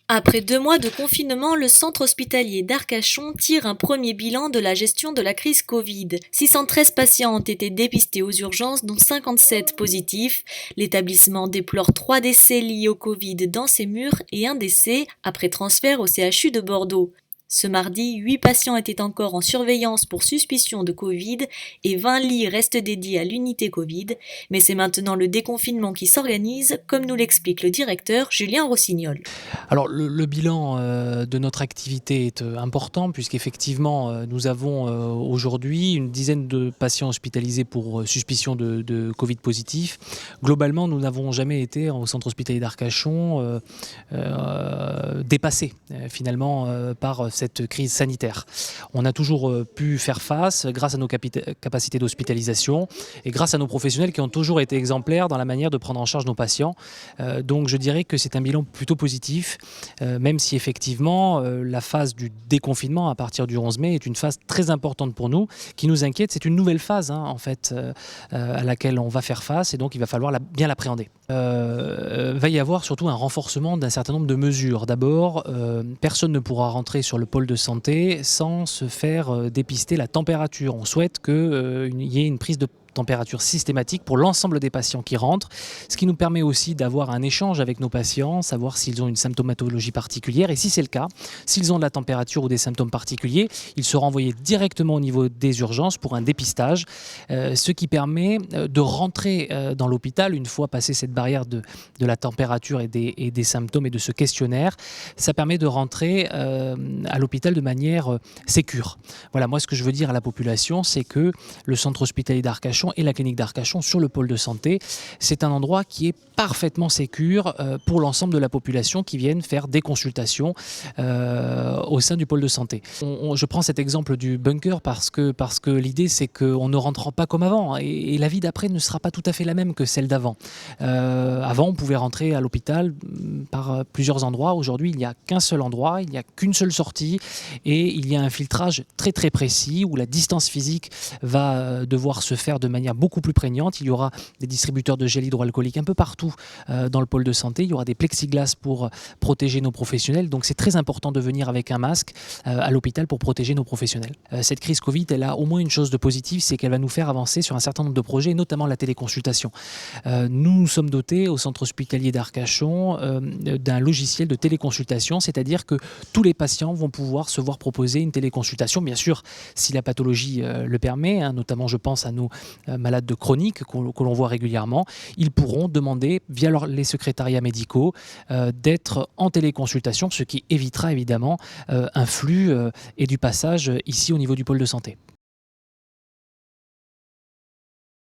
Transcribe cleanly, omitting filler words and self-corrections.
Après 2 mois de confinement, le centre hospitalier d'Arcachon tire un premier bilan de la gestion de la crise Covid. 613 patients ont été dépistés aux urgences, dont 57 positifs. L'établissement déplore 3 décès liés au Covid dans ses murs et un décès après transfert au CHU de Bordeaux. Ce mardi, 8 patients étaient encore en surveillance pour suspicion de Covid et 20 lits restent dédiés à l'unité Covid. Mais c'est maintenant le déconfinement qui s'organise, comme nous l'explique le directeur Julien Rossignol. Alors le bilan de notre activité est important puisqu'effectivement nous avons aujourd'hui une dizaine de patients hospitalisés pour suspicion de Covid positif. Globalement, nous n'avons jamais été au centre hospitalier d'Arcachon dépassés finalement par cette crise sanitaire. On a toujours pu faire face grâce à nos capacités d'hospitalisation et grâce à nos professionnels qui ont toujours été exemplaires dans la manière de prendre en charge nos patients. Donc je dirais que c'est un bilan plutôt positif, même si effectivement la phase du déconfinement à partir du 11 mai est une phase très importante pour nous, qui nous inquiète. C'est une nouvelle phase en fait à laquelle on va faire face et donc il va falloir bien l'appréhender. Va y avoir surtout un renforcement d'un certain nombre de mesures. D'abord, personne ne pourra rentrer sur le pôle de santé sans se faire dépister la température. On souhaite qu'il y ait une prise de température systématique pour l'ensemble des patients qui rentrent, ce qui nous permet aussi d'avoir un échange avec nos patients, savoir s'ils ont une symptomatologie particulière et si c'est le cas, s'ils ont de la température ou des symptômes particuliers, ils seront envoyés directement au niveau des urgences pour un dépistage, ce qui permet de rentrer dans l'hôpital une fois passé cette barrière de la température et des symptômes et de ce questionnaire. Ça permet de rentrer à l'hôpital de manière sécure. Voilà, moi ce que je veux dire à la population, c'est que le centre hospitalier d'Arcachon et la clinique d'Arcachon sur le pôle de santé, c'est un endroit qui est parfaitement sécure pour l'ensemble de la population qui viennent faire des consultations au sein du pôle de santé. Je prends cet exemple du bunker parce que l'idée c'est qu'on ne rentre pas comme avant et la vie d'après ne sera pas tout à fait la même que celle d'avant. Avant on pouvait rentrer à l'hôpital par plusieurs endroits, aujourd'hui il n'y a qu'un seul endroit, il n'y a qu'une seule sortie et il y a un filtrage très très précis où la distance physique va devoir se faire de manière beaucoup plus prégnante. Il y aura des distributeurs de gel hydroalcoolique un peu partout dans le pôle de santé. Il y aura des plexiglas pour protéger nos professionnels. Donc c'est très important de venir avec un masque à l'hôpital pour protéger nos professionnels. Cette crise Covid, elle a au moins une chose de positive, c'est qu'elle va nous faire avancer sur un certain nombre de projets, notamment la téléconsultation. Nous sommes dotés au centre hospitalier d'Arcachon d'un logiciel de téléconsultation, c'est-à-dire que tous les patients vont pouvoir se voir proposer une téléconsultation, bien sûr si la pathologie le permet, notamment je pense à nos malades de chronique que l'on voit régulièrement. Ils pourront demander via les secrétariats médicaux d'être en téléconsultation, ce qui évitera évidemment un flux et du passage ici au niveau du pôle de santé.